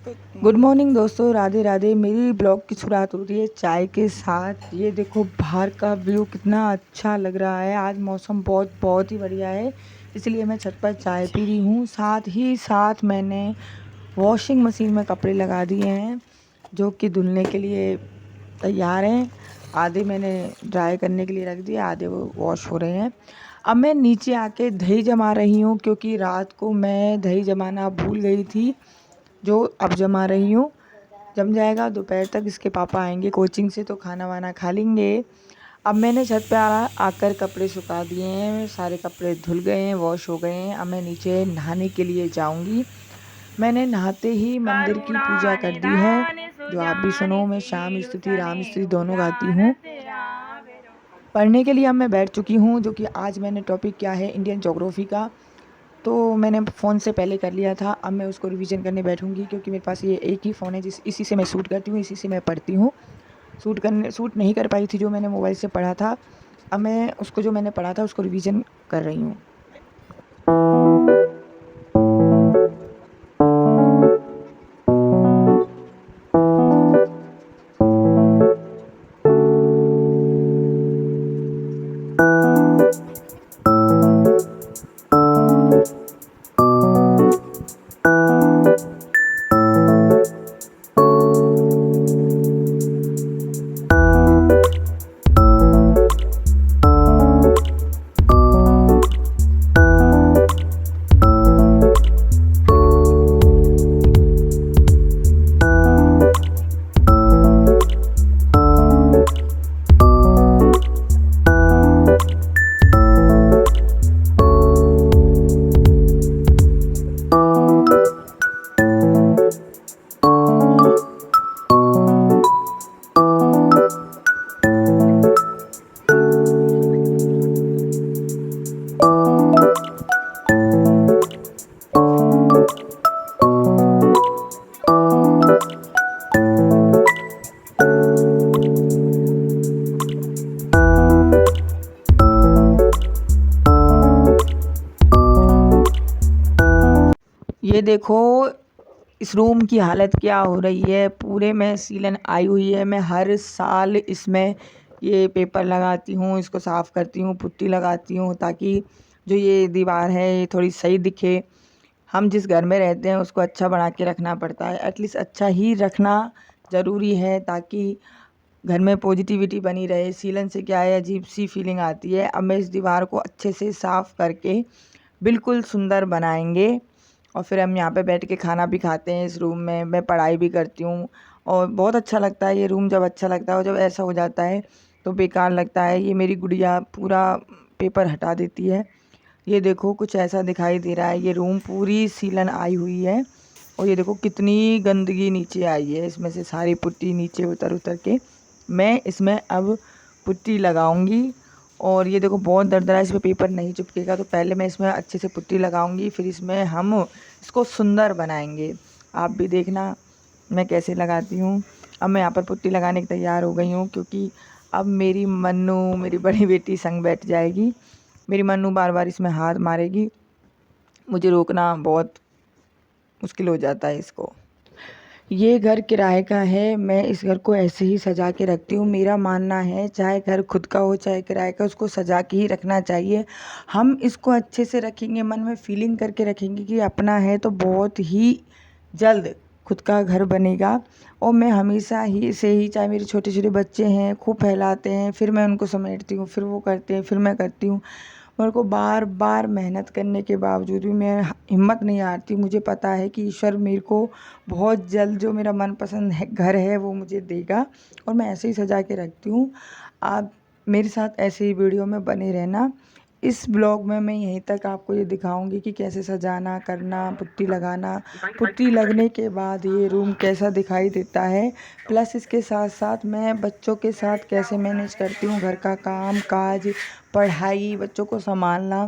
Good morning दोस्तों, राधे राधे। मेरी blog की शुरुआत हो रही है चाय के साथ। ये देखो बाहर का व्यू कितना अच्छा लग रहा है। आज मौसम बहुत ही बढ़िया है, इसलिए मैं छत पर चाय पी रही हूँ। साथ ही साथ मैंने वॉशिंग मशीन में कपड़े लगा दिए हैं जो कि धुलने के लिए तैयार हैं। आधे मैंने ड्राई करने के लिए रख दिए, आधे वो वॉश हो रहे हैं। अब मैं नीचे आके दही जमा रही हूँ क्योंकि रात को मैं दही जमाना भूल गई थी, जो अब जमा रही हूँ। जम जाएगा, दोपहर तक इसके पापा आएंगे कोचिंग से तो खाना वाना खा लेंगे। अब मैंने छत पे आकर कपड़े सुखा दिए हैं, सारे कपड़े धुल गए हैं, वॉश हो गए हैं। अब मैं नीचे नहाने के लिए जाऊंगी। मैंने नहाते ही मंदिर की पूजा कर दी है, जो आप भी सुनो। मैं श्याम स्तुति राम स्तुति दोनों गाती हूँ। पढ़ने के लिए अब मैं बैठ चुकी हूँ, जो कि आज मैंने टॉपिक किया है इंडियन ज्योग्राफी का। तो मैंने फ़ोन से पहले कर लिया था, अब मैं उसको रिवीजन करने बैठूंगी क्योंकि मेरे पास ये एक ही फ़ोन है इसी से मैं शूट करती हूँ, इसी से मैं पढ़ती हूँ। शूट नहीं कर पाई थी जो मैंने मोबाइल से पढ़ा था। अब मैं उसको जो मैंने पढ़ा था उसको रिवीजन कर रही हूँ। ये देखो इस रूम की हालत क्या हो रही है। पूरे में सीलन आई हुई है। मैं हर साल इसमें ये पेपर लगाती हूँ, इसको साफ़ करती हूँ, पुट्टी लगाती हूँ ताकि जो ये दीवार है ये थोड़ी सही दिखे। हम जिस घर में रहते हैं उसको अच्छा बना के रखना पड़ता है, एटलीस्ट अच्छा ही रखना ज़रूरी है ताकि घर में पॉजिटिविटी बनी रहे। सीलन से क्या है, अजीब सी फीलिंग आती है। अब मैं इस दीवार को अच्छे से साफ़ करके बिल्कुल सुंदर बनाएंगे और फिर हम यहाँ पे बैठ के खाना भी खाते हैं। इस रूम में मैं पढ़ाई भी करती हूँ और बहुत अच्छा लगता है ये रूम। जब अच्छा लगता है और जब ऐसा हो जाता है तो बेकार लगता है। ये मेरी गुड़िया पूरा पेपर हटा देती है। ये देखो कुछ ऐसा दिखाई दे रहा है। ये रूम पूरी सीलन आई हुई है और ये देखो कितनी गंदगी नीचे आई है। इसमें से सारी पुट्टी नीचे उतर उतर के मैं इसमें अब पुट्टी लगाऊंगी। और ये देखो बहुत दरदरा, इस पर पेपर नहीं चिपकेगा, तो पहले मैं इसमें अच्छे से पुट्टी लगाऊंगी, फिर इसमें हम इसको सुंदर बनाएंगे। आप भी देखना मैं कैसे लगाती हूँ। अब मैं यहाँ पर पुट्टी लगाने की तैयार हो गई हूँ क्योंकि अब मेरी मन्नू, मेरी बड़ी बेटी, संग बैठ जाएगी। मेरी मन्नू बार बार इसमें हाथ मारेगी, मुझे रोकना बहुत मुश्किल हो जाता है इसको। ये घर किराए का है, मैं इस घर को ऐसे ही सजा के रखती हूँ। मेरा मानना है चाहे घर खुद का हो चाहे किराए का, उसको सजा के ही रखना चाहिए। हम इसको अच्छे से रखेंगे, मन में फीलिंग करके रखेंगे कि अपना है, तो बहुत ही जल्द खुद का घर बनेगा। और मैं हमेशा ही से ही, चाहे मेरे छोटे छोटे बच्चे हैं खूब फैलाते हैं, फिर मैं उनको समेटती हूँ, फिर वो करते हैं, फिर मैं करती हूँ। मेरे को बार बार मेहनत करने के बावजूद भी मैं हिम्मत नहीं हारती। मुझे पता है कि ईश्वर मेरे को बहुत जल्द जो मेरा मनपसंद है घर है वो मुझे देगा और मैं ऐसे ही सजा के रखती हूँ। आप मेरे साथ ऐसे ही वीडियो में बने रहना। इस ब्लॉग में मैं यहीं तक आपको ये दिखाऊंगी कि कैसे सजाना, करना, पुट्टी लगाना, पुट्टी लगने के बाद ये रूम कैसा दिखाई देता है। प्लस इसके साथ साथ मैं बच्चों के साथ कैसे मैनेज करती हूँ घर का काम काज, पढ़ाई, बच्चों को संभालना,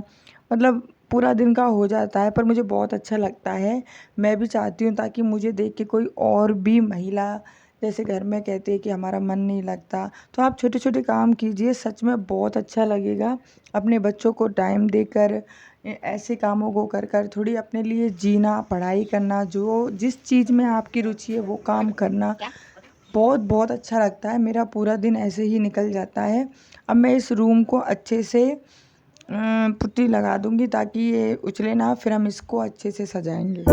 मतलब पूरा दिन का हो जाता है। पर मुझे बहुत अच्छा लगता है। मैं भी चाहती हूँ ताकि मुझे देख के कोई और भी महिला जैसे घर में कहते हैं कि हमारा मन नहीं लगता, तो आप छोटे छोटे काम कीजिए, सच में बहुत अच्छा लगेगा। अपने बच्चों को टाइम देकर ऐसे कामों को कर कर थोड़ी अपने लिए जीना, पढ़ाई करना, जो जिस चीज़ में आपकी रुचि है वो काम करना बहुत बहुत अच्छा लगता है। मेरा पूरा दिन ऐसे ही निकल जाता है। अब मैं इस रूम को अच्छे से पुट्टी लगा दूंगी ताकि ये उछले ना, फिर हम इसको अच्छे से सजाएंगे।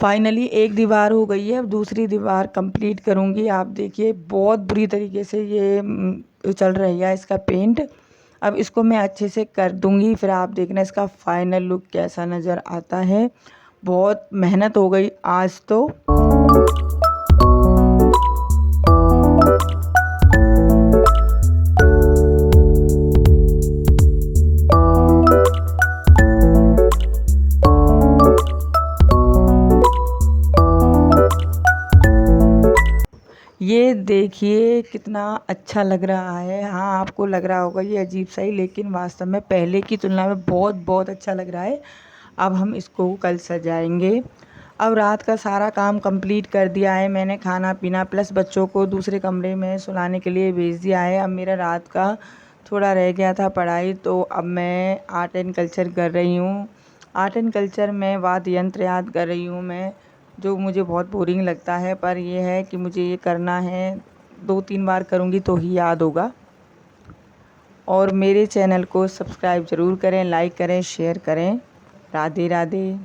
फाइनली एक दीवार हो गई है, अब दूसरी दीवार कंप्लीट करूँगी। आप देखिए बहुत बुरी तरीके से ये चल रही है इसका पेंट। अब इसको मैं अच्छे से कर दूँगी, फिर आप देखना इसका फाइनल लुक कैसा नज़र आता है। बहुत मेहनत हो गई आज तो। ये देखिए कितना अच्छा लग रहा है। हाँ, आपको लग रहा होगा ये अजीब सा ही, लेकिन वास्तव में पहले की तुलना में बहुत बहुत अच्छा लग रहा है। अब हम इसको कल सजाएंगे। अब रात का सारा काम कंप्लीट कर दिया है मैंने, खाना पीना प्लस बच्चों को दूसरे कमरे में सुलाने के लिए भेज दिया है। अब मेरा रात का थोड़ा रह गया था पढ़ाई, तो अब मैं आर्ट एंड कल्चर कर रही हूँ। आर्ट एंड कल्चर में वाद्य यंत्र याद कर रही हूँ मैं, जो मुझे बहुत बोरिंग लगता है, पर ये है कि मुझे ये करना है। 2-3 बार करूँगी तो ही याद होगा। और मेरे चैनल को सब्सक्राइब ज़रूर करें, लाइक करें, शेयर करें। राधे राधे।